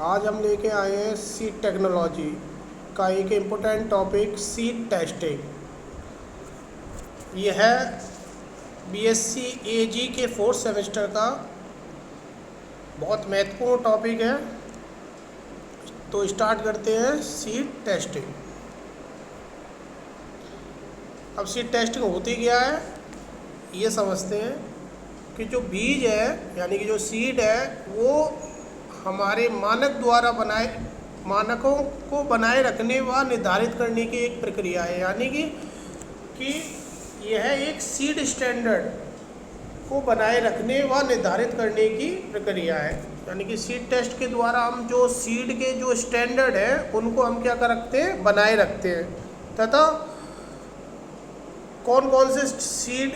आज हम लेके आए हैं सीड टेक्नोलॉजी का एक इम्पोर्टेंट टॉपिक सीड टेस्टिंग। यह है बीएससी एजी के 4th सेमेस्टर का बहुत महत्वपूर्ण टॉपिक है। तो स्टार्ट करते हैं सीड टेस्टिंग। अब सीड टेस्टिंग होती क्या है ये समझते हैं कि जो बीज है यानी कि जो सीड है वो हमारे मानकों को बनाए रखने व निर्धारित करने की एक प्रक्रिया है। यानी कि यह एक सीड स्टैंडर्ड को बनाए रखने व निर्धारित करने की प्रक्रिया है। यानी कि सीड टेस्ट के द्वारा हम जो सीड के जो स्टैंडर्ड है उनको हम क्या कर रखते हैं, बनाए रखते हैं, तथा कौन कौन से सीड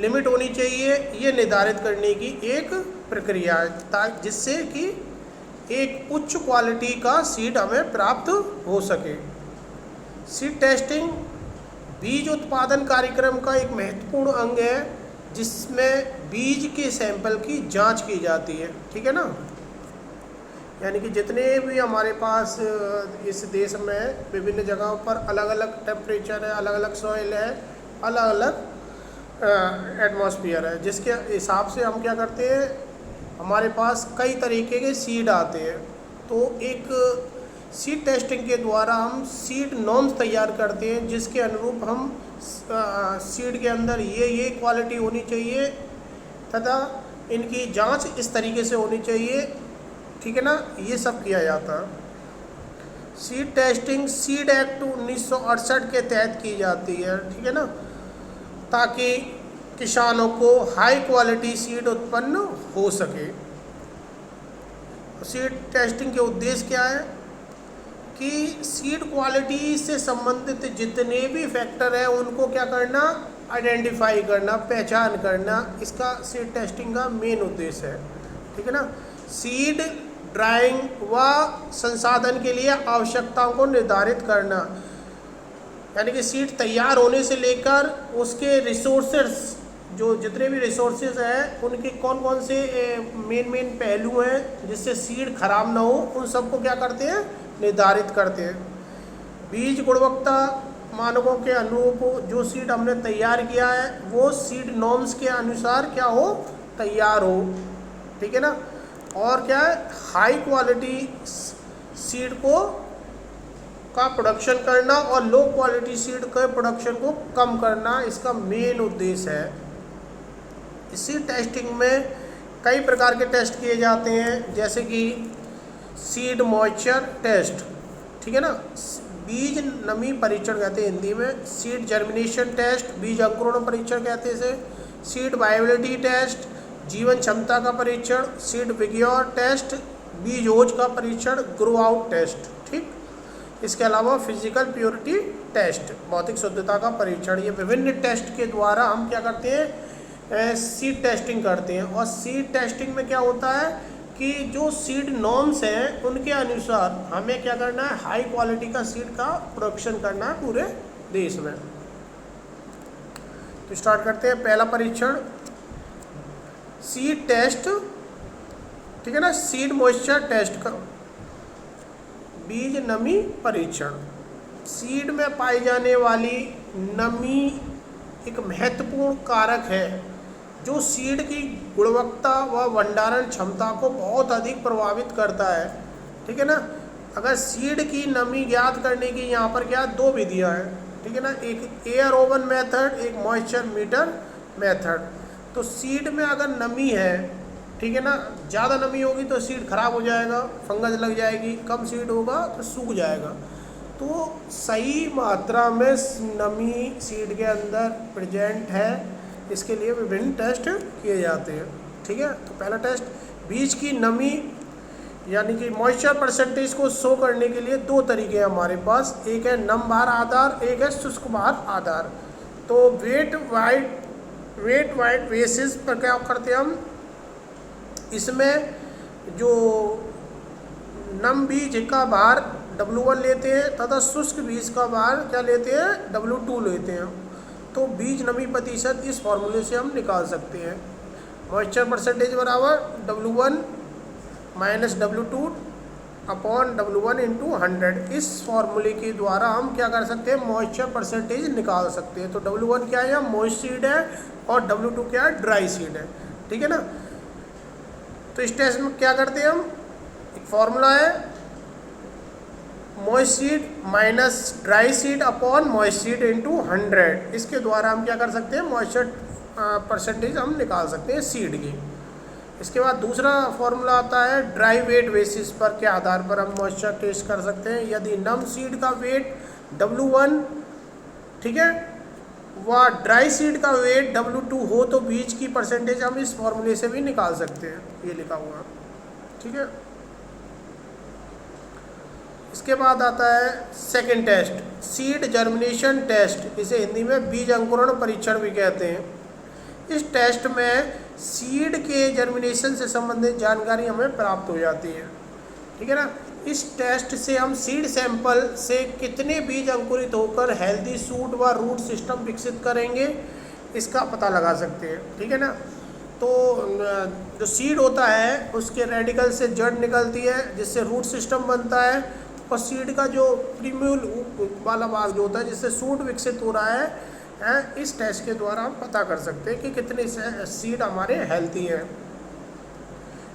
लिमिट होनी चाहिए ये निर्धारित करने की एक प्रक्रिया है, जिससे कि एक उच्च क्वालिटी का सीड हमें प्राप्त हो सके। सीड टेस्टिंग बीज उत्पादन कार्यक्रम का एक महत्वपूर्ण अंग है जिसमें बीज के सैंपल की जांच की जाती है। ठीक है ना। यानी कि जितने भी हमारे पास इस देश में विभिन्न जगहों पर अलग अलग टेम्परेचर है, अलग अलग सॉइल है, अलग अलग एटमॉस्फेयर है, जिसके हिसाब से हम क्या करते हैं, हमारे पास कई तरीके के सीड आते हैं। तो एक सीड टेस्टिंग के द्वारा हम सीड नॉर्म्स तैयार करते हैं जिसके अनुरूप हम सीड के अंदर ये क्वालिटी होनी चाहिए तथा इनकी जांच इस तरीके से होनी चाहिए। ठीक है ना। ये सब किया जाता है। सीड टेस्टिंग सीड एक्ट 1968 के तहत की जाती है। ठीक है ना। ताकि किसानों को हाई क्वालिटी सीड उत्पन्न हो सके। सीड टेस्टिंग के उद्देश्य क्या है कि सीड क्वालिटी से संबंधित जितने भी फैक्टर हैं उनको क्या करना, आइडेंटिफाई करना, पहचान करना, इसका सीड टेस्टिंग का मेन उद्देश्य है। ठीक है ना। सीड ड्राइंग व संसाधन के लिए आवश्यकताओं को निर्धारित करना, यानी कि सीड तैयार होने से लेकर उसके रिसोर्सेस, जो जितने भी रिसोर्सेज हैं उनके कौन कौन से मेन पहलू हैं जिससे सीड खराब ना हो, उन सबको क्या करते हैं, निर्धारित करते हैं। बीज गुणवत्ता मानकों के अनुरूप जो सीड हमने तैयार किया है वो सीड नॉर्म्स के अनुसार क्या हो, तैयार हो। ठीक है ना। और क्या है, हाई क्वालिटी सीड का प्रोडक्शन करना और लो क्वालिटी सीड के प्रोडक्शन को कम करना इसका मेन उद्देश्य है। इसी टेस्टिंग में कई प्रकार के टेस्ट किए जाते हैं, जैसे कि सीड मॉइस्चर टेस्ट। ठीक है ना। बीज नमी परीक्षण कहते हैं हिंदी में। सीड जर्मिनेशन टेस्ट, बीज अंकुरण परीक्षण कहते हैं इसे। सीड वायबिलिटी टेस्ट, जीवन क्षमता का परीक्षण। सीड विग्योर टेस्ट, बीज ओज का परीक्षण। Grow out test. ठीक। इसके अलावा फिजिकल प्योरिटी टेस्ट, भौतिक शुद्धता का परीक्षण। ये विभिन्न टेस्ट के द्वारा हम क्या करते हैं, सीड टेस्टिंग करते हैं। और सीड टेस्टिंग में क्या होता है कि जो सीड नॉर्म्स हैं उनके अनुसार हमें क्या करना है, हाई क्वालिटी का सीड का प्रोडक्शन करना है पूरे देश में। तो स्टार्ट करते हैं। पहला परीक्षण सीड टेस्ट। ठीक है ना। सीड मॉइस्चर टेस्ट का बीज नमी परीक्षण। सीड में पाई जाने वाली नमी एक महत्वपूर्ण कारक है जो सीड की गुणवत्ता व भंडारण क्षमता को बहुत अधिक प्रभावित करता है। ठीक है ना। अगर सीड की नमी ज्ञात करने की यहाँ पर क्या दो विधियाँ हैं। ठीक है ना। एक एयर ओवन मेथड, एक मॉइस्चर मीटर मेथड। तो सीड में अगर नमी है, ठीक है ना, ज़्यादा नमी होगी तो सीड खराब हो जाएगा, फंगस लग जाएगी। कम सीड होगा तो सूख जाएगा। तो सही मात्रा में नमी सीड के अंदर प्रेजेंट है, इसके लिए विभिन्न टेस्ट किए जाते हैं। ठीक है। तो पहला टेस्ट बीज की नमी यानी कि मॉइस्चर परसेंटेज को शो करने के लिए दो तरीके हैं हमारे पास। एक है नम भार आधार, एक है शुष्क भार आधार। तो वेट वाइट बेसिस पर क्या करते हैं हम, इसमें जो नम बीज का भार W1 लेते हैं तथा शुष्क बीज का भार क्या लेते हैं, W2 लेते हैं। तो बीज नमी प्रतिशत इस फॉर्मूले से हम निकाल सकते हैं। मॉइस्चर परसेंटेज बराबर W1 minus W2 upon W1 into 100। इस फॉर्मूले के द्वारा हम क्या कर सकते हैं, मॉइस्चर परसेंटेज निकाल सकते हैं। तो W1 क्या है, मॉइस्ट सीड है, और W2 क्या है, ड्राई सीड है। ठीक है ना। तो इस टेस्ट में क्या करते हैं हम, एक फॉर्मूला है moist seed minus dry seed upon moist seed into 100। इसके द्वारा हम क्या कर सकते हैं, मॉइस्चर परसेंटेज हम निकाल सकते हैं सीड की। इसके बाद दूसरा फॉर्मूला आता है ड्राई वेट बेसिस पर के आधार पर हम मॉइस्चर टेस्ट कर सकते हैं। यदि नम सीड का वेट W1, ठीक है, व ड्राई सीड का वेट W2 हो तो बीज की परसेंटेज हम इस फॉर्मूले से भी निकाल सकते हैं, ये लिखा हुआ। ठीक है। इसके बाद आता है second test, seed germination test. इसे हिंदी में बीज अंकुरण परीक्षण भी कहते हैं। इस टेस्ट में सीड के जर्मिनेशन से संबंधित जानकारी हमें प्राप्त हो जाती है। ठीक है ना। इस टेस्ट से हम सीड सैंपल से कितने बीज अंकुरित होकर हेल्दी शूट व रूट सिस्टम विकसित करेंगे, इसका पता लगा सकते हैं। ठीक है ना। तो जो सीड होता है उसके रेडिकल से जड़ निकलती है, जिससे रूट सिस्टम बनता है, और सीड का जो प्रीम्यूल वाला भाग जो होता है जिससे शूट विकसित हो रहा है, इस टेस्ट के द्वारा हम पता कर सकते हैं कि कितने सीड हमारे हेल्थी हैं।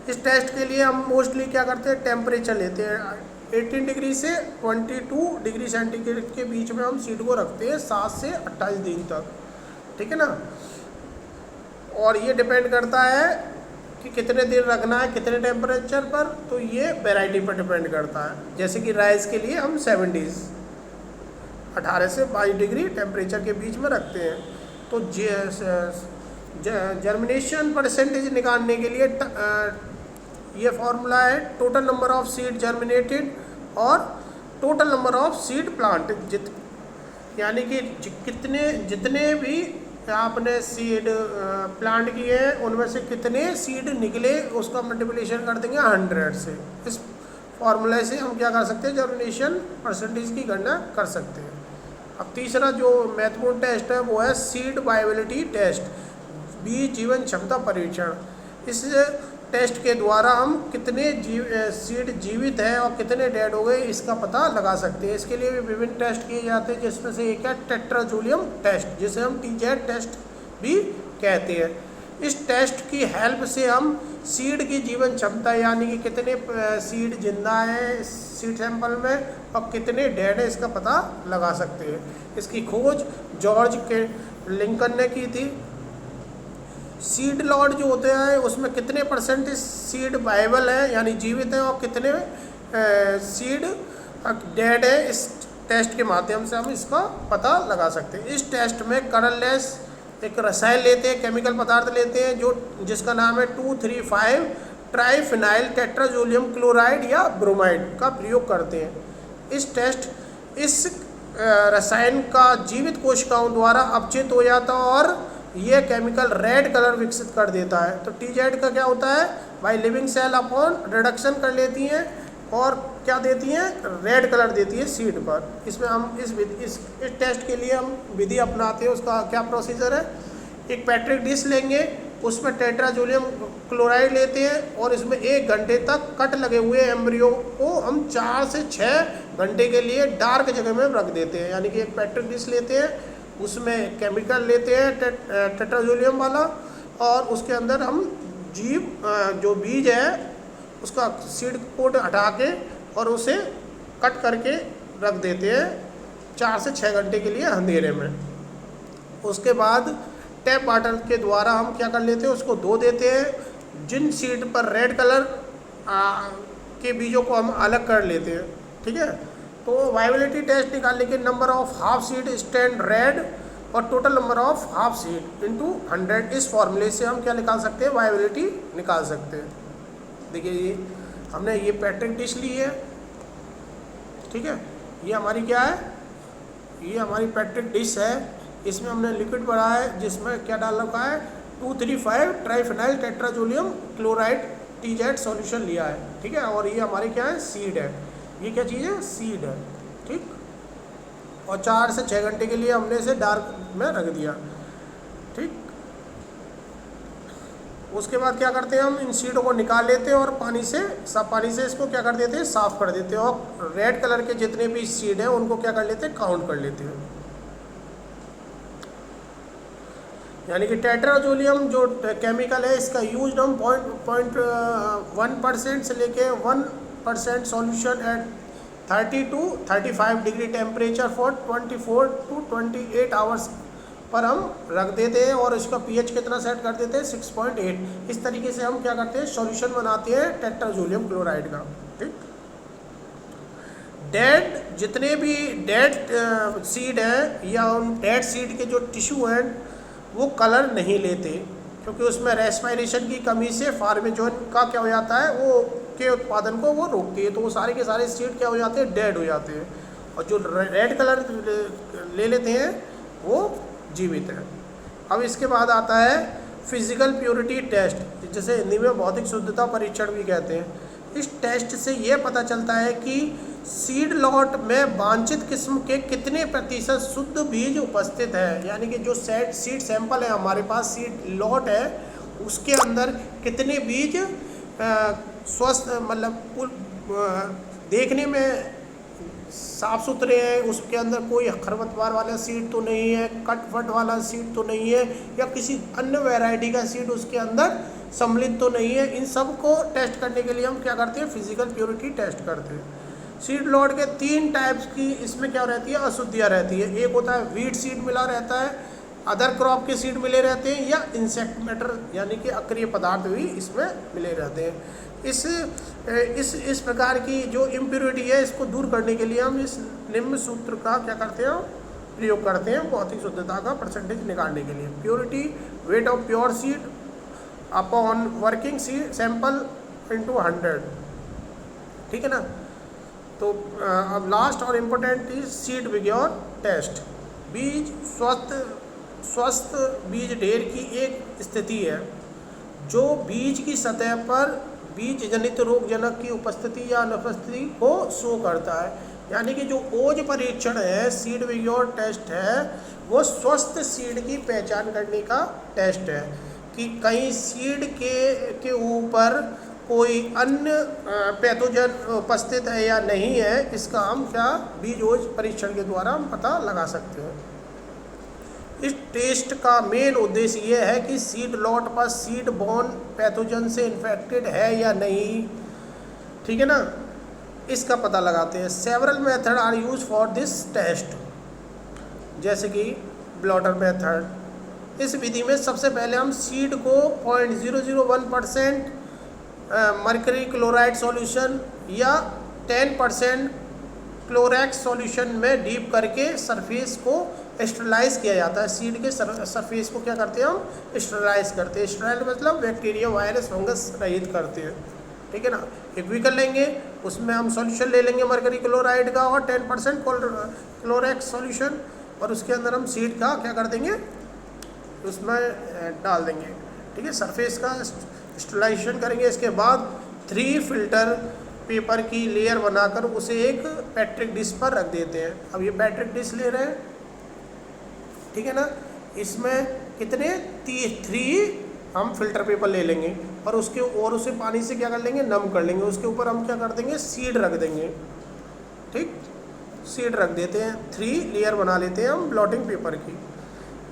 इस टेस्ट के लिए हम मोस्टली क्या करते हैं, टेम्परेचर लेते हैं 18 डिग्री से 22 डिग्री सेंटीग्रेड के बीच में हम सीड को रखते हैं 7 से 28 दिन तक। ठीक है ना। और ये डिपेंड करता है कि कितने दिन रखना है, कितने टेम्परेचर पर, तो ये वैरायटी पर डिपेंड करता है। जैसे कि राइस के लिए हम 70 18 से 22 डिग्री टेम्परेचर के बीच में रखते हैं। तो जर्मिनेशन परसेंटेज निकालने के लिए ये फॉर्मूला है total number of seed germinated और total number of seed plant. यानी कि जितने भी आपने सीड प्लांट किए हैं उनमें से कितने सीड निकले उसका मल्टीप्लिकेशन कर देंगे 100 से। इस फॉर्मूले से हम क्या कर सकते हैं, जर्मिनेशन परसेंटेज की गणना कर सकते हैं। अब तीसरा जो महत्वपूर्ण टेस्ट है वो है सीड वायबिलिटी टेस्ट, बीज जीवन क्षमता परीक्षण। इस टेस्ट के द्वारा हम कितने सीड जीवित हैं और कितने डेड हो गए इसका पता लगा सकते हैं। इसके लिए भी विभिन्न टेस्ट किए जाते हैं, जिसमें से एक है टेट्राजोलियम टेस्ट, जिसे हम TZ टेस्ट भी कहते हैं। इस टेस्ट की हेल्प से हम सीड की जीवन क्षमता यानी कि कितने सीड जिंदा हैं सीड सैंपल में और कितने डेड है इसका पता लगा सकते हैं। इसकी खोज जॉर्ज के लिंकन ने की थी। सीड लॉट जो होते हैं उसमें कितने परसेंट सीड वायबल है यानी जीवित है और कितने सीड डेड है, इस टेस्ट के माध्यम से हम इसका पता लगा सकते हैं। इस टेस्ट में कलरलेस एक रसायन लेते हैं, केमिकल पदार्थ लेते हैं जिसका नाम है 2,3,5 ट्राइफिनाइल टेट्राजोलियम क्लोराइड या ब्रोमाइड का प्रयोग करते हैं। इस रसायन का जीवित कोशिकाओं द्वारा अपचित हो जाता और यह केमिकल रेड कलर विकसित कर देता है। तो TZ का क्या होता है, by living cell upon reduction कर लेती हैं और क्या देती हैं, रेड कलर देती है सीड पर। इसमें हम इस टेस्ट के लिए हम विधि अपनाते हैं। उसका क्या प्रोसीजर है, एक पैट्रिक डिश लेंगे, उसमें टेट्राजोलियम क्लोराइड लेते हैं और इसमें 1 घंटे तक कट लगे हुए एम्ब्रियो को हम 4 से 6 घंटे के लिए डार्क जगह में रख देते हैं। यानी कि एक पैट्रिक डिश लेते हैं, उसमें केमिकल लेते हैं टेट्राजोलियम वाला, और उसके अंदर हम जो बीज है उसका सीड कोट हटा के और उसे कट करके रख देते हैं 4 से 6 घंटे के लिए अंधेरे में। उसके बाद टैप वाटर के द्वारा हम क्या कर लेते हैं, उसको धो देते हैं। जिन सीड पर रेड कलर के बीजों को हम अलग कर लेते हैं। ठीक है। तो वायबिलिटी टेस्ट निकालने के number of half seed stained red और total number of half seed into 100, इस फॉर्मूले से हम क्या निकाल सकते हैं, वायबिलिटी निकाल सकते हैं। देखिए ये हमने ये पैट्रिक डिश ली है। ठीक है। ये हमारी क्या है, ये हमारी पैट्रिक डिश है। इसमें हमने लिक्विड भरा है जिसमें क्या डाल रखा है, 2,3,5 triphenyl tetrazolium chloride TZ solution लिया है। ठीक है। और ये हमारी क्या है, सीड है। ये क्या चीज़ है, सीड है। ठीक। और 4 से 6 घंटे के लिए हमने इसे डार्क में रख दिया। ठीक। उसके बाद क्या करते हैं, हम इन सीडों को निकाल लेते हैं और पानी से इसको क्या कर देते हैं, साफ़ कर देते हैं, और रेड कलर के जितने भी सीड हैं उनको क्या कर लेते हैं, काउंट कर लेते हैं। यानी कि टेट्राजोलियम जो केमिकल है इसका यूज हम 0.1% से लेके 1% solution at 30 to 35 degree temperature for 24 to 28 hours per हम रख देते हैं, और इसका पीएच कितना सेट कर देते हैं, 6.8। इस तरीके से हम क्या करते हैं, सॉल्यूशन बनाते हैं टेट्राजोलियम क्लोराइड का। ठीक, डेड जितने भी डेड सीड है या उन डेड सीड के जो टिश्यू हैं वो कलर नहीं लेते, क्योंकि उसमें रेस्पिरेशन की कमी से फार्मेजोन का क्या हो जाता है, वो के उत्पादन को वो रोकती है, तो वो सारे के सारे सीड क्या हो जाते हैं, डेड हो जाते हैं, और जो रेड कलर ले लेते हैं वो जीवित है। अब इसके बाद आता है फिजिकल प्योरिटी टेस्ट, जिसे हिंदी में भौतिक शुद्धता परीक्षण भी कहते हैं। इस टेस्ट से ये पता चलता है कि सीड लॉट में वांछित किस्म के कितने प्रतिशत शुद्ध बीज उपस्थित है, यानी कि जो सीड सैंपल है हमारे पास, सीड लॉट है, उसके अंदर कितने बीज स्वस्थ मतलब देखने में साफ़ सुथरे हैं, उसके अंदर कोई खरपतवार वाला सीड तो नहीं है, कटफट वाला सीड तो नहीं है, या किसी अन्य वैरायटी का सीड उसके अंदर सम्मिलित तो नहीं है। इन सब को टेस्ट करने के लिए हम क्या करते हैं, फिजिकल प्योरिटी टेस्ट करते हैं। सीड लॉट के 3 टाइप्स की इसमें क्या रहती है, अशुद्धियाँ रहती है। एक होता है वीट सीड मिला रहता है, अदर क्रॉप के सीड मिले रहते हैं, या इंसेक्ट मैटर यानी कि अक्रिय पदार्थ भी इसमें मिले रहते हैं। इस प्रकार की जो इम्प्योरिटी है इसको दूर करने के लिए हम इस निम्न सूत्र का क्या करते हैं, प्रयोग करते हैं भौतिक शुद्धता का परसेंटेज निकालने के लिए। Purity weight of pure seed upon working seed sample into 100। ठीक है ना। तो अब लास्ट और इम्पोर्टेंट इज सीड विग्योर टेस्ट। बीज स्वस्थ बीज ढेर की एक स्थिति है जो बीज की सतह पर बीज जनित रोग जनक की उपस्थिति या अनुपस्थिति को शो करता है। यानी कि जो ओज परीक्षण है, सीड विग्योर टेस्ट है, वो स्वस्थ सीड की पहचान करने का टेस्ट है कि कहीं सीड के ऊपर कोई अन्य पैथोजन उपस्थित है या नहीं है। इसका हम क्या बीज ओज परीक्षण के द्वारा हम पता लगा सकते हैं। इस टेस्ट का मेन उद्देश्य ये है कि सीड लॉट पर सीड बॉर्न पैथोजन से इन्फेक्टेड है या नहीं। ठीक है ना, इसका पता लगाते हैं। Several method are use for this test, जैसे कि ब्लॉटर मेथड। इस विधि में सबसे पहले हम सीड को 0.001% मर्करी क्लोराइड सॉल्यूशन या 10% क्लोरैक्स सॉल्यूशन में डीप करके सरफेस को स्टरलाइज किया जाता है। सीड के सरफेस को क्या करते हैं, हम स्टरलाइज करते हैं। स्टराइल मतलब बैक्टीरिया वायरस फंगस रहित करते हैं। ठीक है ना। एक बीकर लेंगे, उसमें हम सॉल्यूशन ले लेंगे मर्करी क्लोराइड का और 10% क्लोरैक्स सॉल्यूशन, और उसके अंदर हम सीड का क्या कर देंगे, उसमें डाल देंगे। ठीक है, सरफेस का स्टरलाइजेशन करेंगे। इसके बाद 3 फिल्टर पेपर की लेयर बनाकर उसे एक पैट्रिक डिश पर रख देते हैं। अब ये पैट्रिक डिश ले रहे हैं, ठीक है ना। इसमें कितने 3 हम फिल्टर पेपर ले लेंगे और उसे पानी से क्या कर लेंगे, नम कर लेंगे। उसके ऊपर हम क्या कर देंगे, सीड रख देंगे। ठीक, सीड रख देते हैं। 3 लेयर बना लेते हैं हम ब्लॉटिंग पेपर की।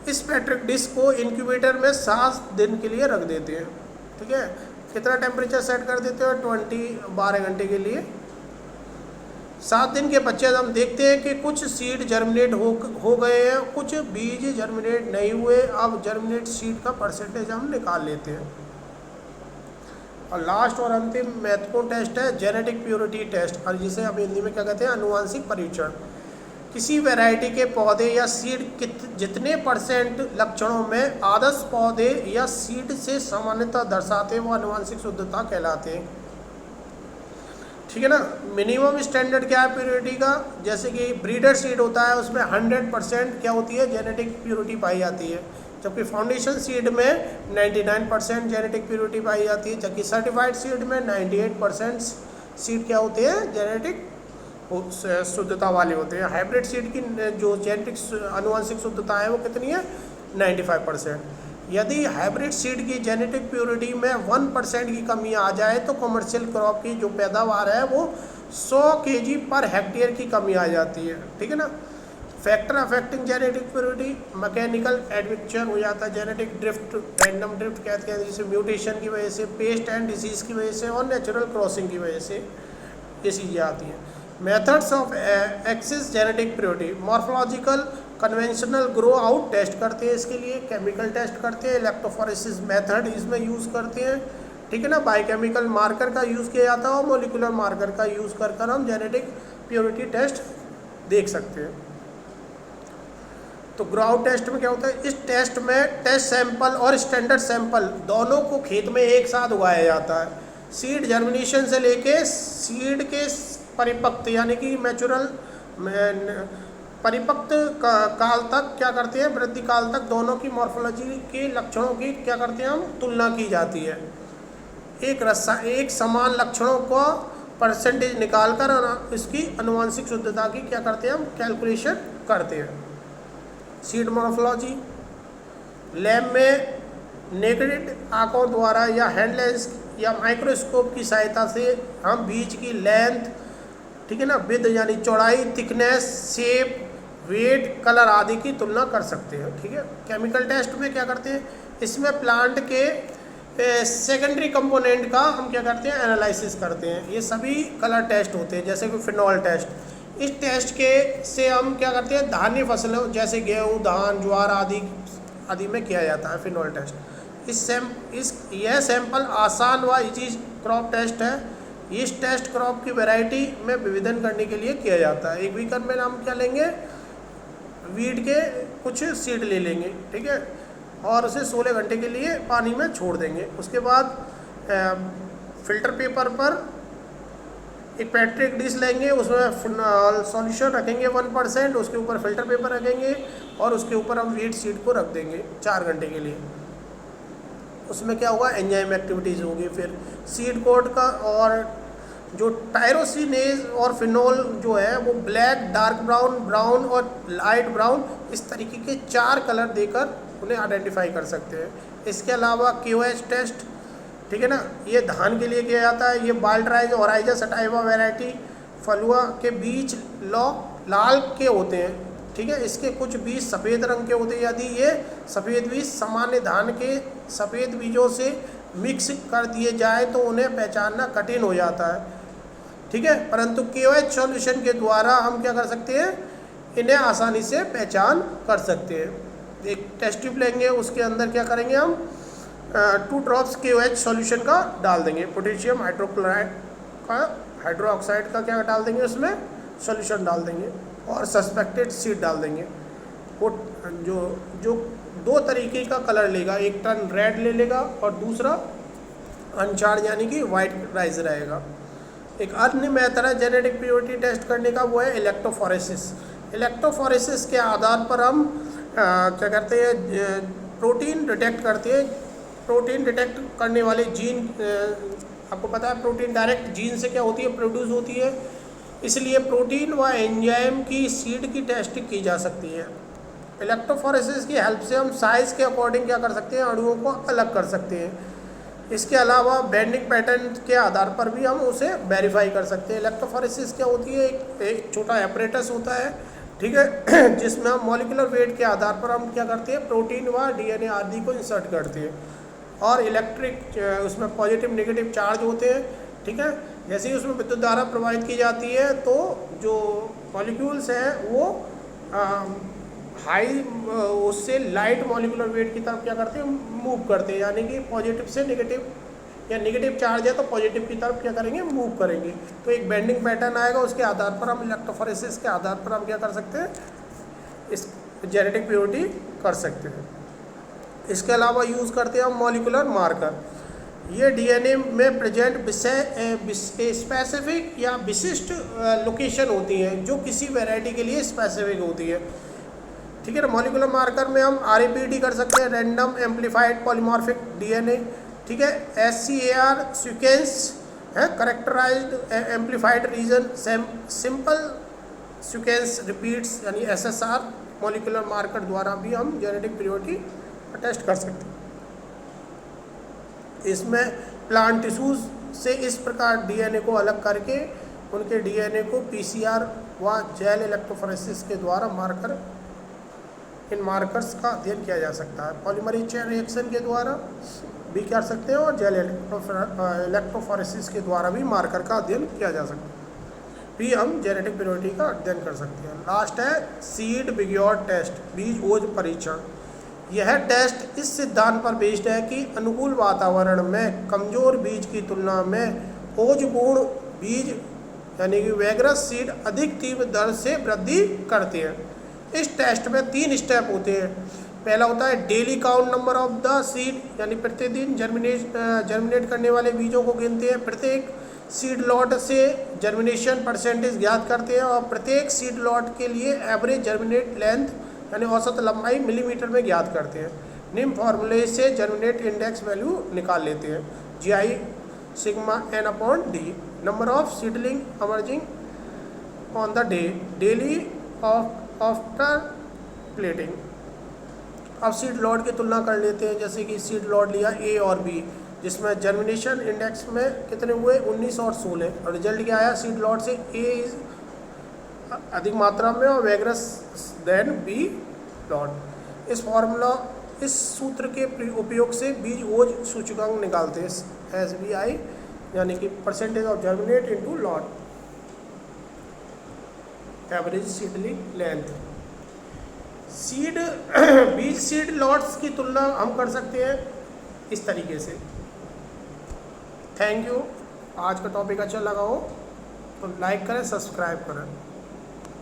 इस पैट्रिक डिश को इंक्यूबेटर में 7 दिन के लिए रख देते हैं। ठीक है, कितना टेम्परेचर सेट कर देते हैं, 12 घंटे के लिए। 7 दिन के पश्चात हम देखते हैं कि कुछ सीड जर्मिनेट हो गए हैं, कुछ बीज जर्मिनेट नहीं हुए। अब जर्मिनेट सीड का परसेंटेज हम निकाल लेते हैं। और लास्ट और अंतिम महत्वपूर्ण टेस्ट है जेनेटिक प्योरिटी टेस्ट, और जिसे हम हिंदी में क्या कहते हैं, आनुवांशिक परीक्षण। किसी वैरायटी के पौधे या सीड जितने % लक्षणों में आदर्श पौधे या सीड से सामान्यता दर्शाते हैं वो आनुवांशिक शुद्धता कहलाते हैं। ठीक है ना। मिनिमम स्टैंडर्ड क्या है प्योरिटी का, जैसे कि ब्रीडर सीड होता है उसमें 100% क्या होती है, जेनेटिक प्योरिटी पाई जाती है। जबकि फाउंडेशन सीड में 99% जेनेटिक प्योरिटी पाई जाती है। जबकि सर्टिफाइड सीड में 98% सीड क्या होते हैं, जेनेटिक शुद्धता वाले होते हैं। हाइब्रिड सीड की जो जेनेटिक आनुवांशिक शुद्धता है वो कितनी है, 95%। यदि हाइब्रिड सीड की जेनेटिक प्योरिटी में 1% की कमी आ जाए तो कमर्शियल क्रॉप की जो पैदावार है वो 100 kg पर हेक्टेयर की कमी आ जाती है, ठीक है ना। Factor affecting genetic purity, mechanical admixture हो जाता है, जेनेटिक ड्रिफ्ट, रैंडम ड्रिफ्ट कहते हैं, जैसे म्यूटेशन की वजह से, पेस्ट एंड डिसीज़ की वजह से और नेचुरल क्रॉसिंग की वजह से ये चीज़ें आती हैं। Methods of access genetic purity, morphological conventional grow out test करते हैं, इसके लिए केमिकल टेस्ट करते हैं, इलेक्ट्रोफोरेसिस मेथड इसमें यूज़ करते हैं, ठीक है ना। बायोकेमिकल मार्कर का यूज़ किया जाता है और मोलिकुलर मार्कर का यूज़ कर हम जेनेटिक प्योरिटी टेस्ट देख सकते हैं। तो ग्रो आउट टेस्ट में क्या होता है, इस टेस्ट में टेस्ट सैंपल और स्टैंडर्ड सैंपल दोनों को खेत में एक साथ उगाया जाता है। सीड जर्मिनेशन से लेके सीड के परिपक्व यानी कि मैचुरल परिपक्व काल तक क्या करते हैं, वृद्धि काल तक दोनों की मॉर्फोलॉजी के लक्षणों की क्या करते हैं हम, तुलना की जाती है। एक समान लक्षणों को परसेंटेज निकाल कर इसकी अनुवांशिक शुद्धता की क्या करते हैं हम, कैलकुलेशन करते हैं। सीड मॉर्फोलॉजी लैब में नेकेड आंखों द्वारा या हैंड लेंस या माइक्रोस्कोप की सहायता से हम बीज की लेंथ, ठीक है ना, विड्थ यानी चौड़ाई, थिकनेस, शेप, वेट, कलर आदि की तुलना कर सकते हैं, ठीक है। केमिकल टेस्ट में क्या करते हैं, इसमें प्लांट के सेकेंडरी कंपोनेंट का हम क्या करते हैं, एनालिसिस करते हैं। ये सभी कलर टेस्ट होते हैं, जैसे कि फिनॉल टेस्ट। इस टेस्ट के से हम क्या करते हैं, धान्य फसलों जैसे गेहूँ, धान, ज्वार आदि में किया जाता है फिनॉल टेस्ट। यह सैंपल आसान व इजी क्रॉप टेस्ट है। इस टेस्ट क्रॉप की वैरायटी में विभेदन करने के लिए किया जाता है। एक वीकर में हम क्या लेंगे, वीट के कुछ सीड ले लेंगे, ठीक है, और उसे 16 घंटे के लिए पानी में छोड़ देंगे। उसके बाद फिल्टर पेपर पर एक पैट्रिक डिश लेंगे, उसमें सॉल्यूशन रखेंगे 1%, उसके ऊपर फिल्टर पेपर रखेंगे और उसके ऊपर हम वीट सीड को रख देंगे 4 घंटे के लिए। उसमें क्या होगा, एंजाइम एक्टिविटीज़ होगी। फिर सीड कोड का और जो टायरोसिनेज और फिनोल जो है वो ब्लैक, डार्क ब्राउन, ब्राउन और लाइट ब्राउन, इस तरीके के 4 कलर देकर उन्हें आइडेंटिफाई कर सकते हैं। इसके अलावा KOH टेस्ट, ठीक है ना, ये धान के लिए किया जाता है। ये bold rice, Oryza sativa variety Phalua के बीज लाल के होते हैं, ठीक है। इसके कुछ बीज सफ़ेद रंग के होते हैं। यदि ये सफ़ेद बीज सामान्य धान के सफ़ेद बीजों से मिक्स कर दिए जाए तो उन्हें पहचानना कठिन हो जाता है, ठीक है, परंतु KOH सॉल्यूशन के द्वारा हम क्या कर सकते हैं, इन्हें आसानी से पहचान कर सकते हैं। एक टेस्ट ट्यूब लेंगे, उसके अंदर क्या करेंगे हम 2 ड्रॉप्स KOH सॉल्यूशन का डाल देंगे, पोटेशियम हाइड्रोक्लोराइड का, हाइड्रोक्साइड का क्या डाल देंगे, उसमें सॉल्यूशन डाल देंगे और सस्पेक्टेड सीड डाल देंगे। वो जो 2 तरीके का कलर लेगा, एक टर्न रेड ले लेगा और दूसरा अनचार्ज यानी कि वाइट राइज रहेगा। एक अन्य मेथड है जेनेटिक प्योरिटी टेस्ट करने का, वो है इलेक्ट्रोफोरेसिस। इलेक्ट्रोफोरेसिस के आधार पर हम क्या करते हैं, प्रोटीन डिटेक्ट करते हैं। प्रोटीन डिटेक्ट करने वाले जीन, आपको पता है प्रोटीन डायरेक्ट जीन से क्या होती है, प्रोड्यूस होती है, इसलिए प्रोटीन व एंजाइम की सीड की टेस्टिंग की जा सकती है। इलेक्ट्रोफोरेसिस की हेल्प से हम साइज़ के अकॉर्डिंग क्या कर सकते हैं, अणुओं को अलग कर सकते हैं। इसके अलावा बेंडिंग पैटर्न के आधार पर भी हम उसे वेरीफाई कर सकते हैं। इलेक्ट्रोफोरेसिस क्या होती है, एक छोटा एपरेटस होता है, ठीक है, जिसमें हम मॉलिक्यूलर वेट के आधार पर हम क्या करते हैं, प्रोटीन व DNA आदि को इंसर्ट करते हैं और इलेक्ट्रिक उसमें पॉजिटिव नेगेटिव चार्ज होते हैं, ठीक है। जैसे ही उसमें विद्युत धारा प्रवाहित की जाती है तो जो मॉलिक्यूल्स हैं वो हाई उससे लाइट मॉलिक्यूलर वेट की तरफ क्या करते हैं, मूव करते हैं, यानी कि पॉजिटिव से नेगेटिव या नेगेटिव चार्ज है तो पॉजिटिव की तरफ क्या करेंगे, मूव करेंगे। तो एक बेंडिंग पैटर्न आएगा, उसके आधार पर हम इलेक्ट्रोफोरेसिस के आधार पर हम क्या कर सकते हैं, इस जेनेटिक प्योरिटी कर सकते हैं। इसके अलावा यूज़ करते हैं हम मॉलिक्यूलर मार्कर। ये DNA में प्रेजेंट स्पेसिफिक या विशिष्ट लोकेशन होती हैं जो किसी वैरायटी के लिए स्पेसिफिक होती है, ठीक है ना। मॉलिक्यूलर मार्कर में हम RAPD कर सकते हैं, रैंडम एम्पलीफाइड पॉलीमॉर्फिक DNA, ठीक है। SCAR सीक्वेंस है, characterised amplified region simple sequence repeats यानी SSR मॉलिक्यूलर मार्कर द्वारा भी हम जेनेटिक प्योरिटी टेस्ट कर सकते हैं। इसमें प्लांट टिश्यूज से इस प्रकार डीएनए को अलग करके उनके डीएनए को पीसीआर व जेल इलेक्ट्रोफोरेसिस के द्वारा मार्कर इन मार्कर्स का अध्ययन किया जा सकता है। पॉलीमरेज चेन रिएक्शन के द्वारा भी कर सकते हैं और जेल इलेक्ट्रोफोरेसिस के द्वारा भी मार्कर का अध्ययन किया जा सकता है। भी हम जेनेटिक वेरिएटी का अध्ययन कर सकते हैं। लास्ट है सीड बिग्योर टेस्ट, बीज ओज परीक्षण। यह टेस्ट इस सिद्धांत पर बेस्ड है कि अनुकूल वातावरण में कमजोर बीज की तुलना में ओजपूर्ण बीज यानी कि वेगरस सीड अधिक तीव्र दर से वृद्धि करते हैं। इस टेस्ट में 3 स्टेप होते हैं। पहला होता है daily count number of the seed, यानी प्रतिदिन जर्मिनेट करने वाले बीजों को गिनते हैं। प्रत्येक सीड लॉट से जर्मिनेशन परसेंटेज ज्ञात करते हैं और प्रत्येक सीड लॉट के लिए एवरेज जर्मिनेट लेंथ यानी औसत लंबाई मिलीमीटर में ज्ञात करते हैं। निम्न फॉर्मूले से जर्मिनेट इंडेक्स वैल्यू निकाल लेते हैं। GI sigma n/d, number of seedling emerging on the day, daily after plating. अब सीड लॉट की तुलना कर लेते हैं। जैसे कि सीड लॉट लिया A और B, जिसमें जर्मिनेशन इंडेक्स में कितने हुए 19 और 16 और रिजल्ट क्या आया सीड लॉट से A अधिक मात्रा में और वेगरस देन B लॉट। इस सूत्र के उपयोग से बीज ओज सूचकांक निकालते हैं SBI, यानी कि percentage of germinate into lot average seedling length. बीज सीड लॉट्स की तुलना हम कर सकते हैं इस तरीके से। Thank you. आज का टॉपिक अच्छा लगा हो तो लाइक करें, सब्सक्राइब करें।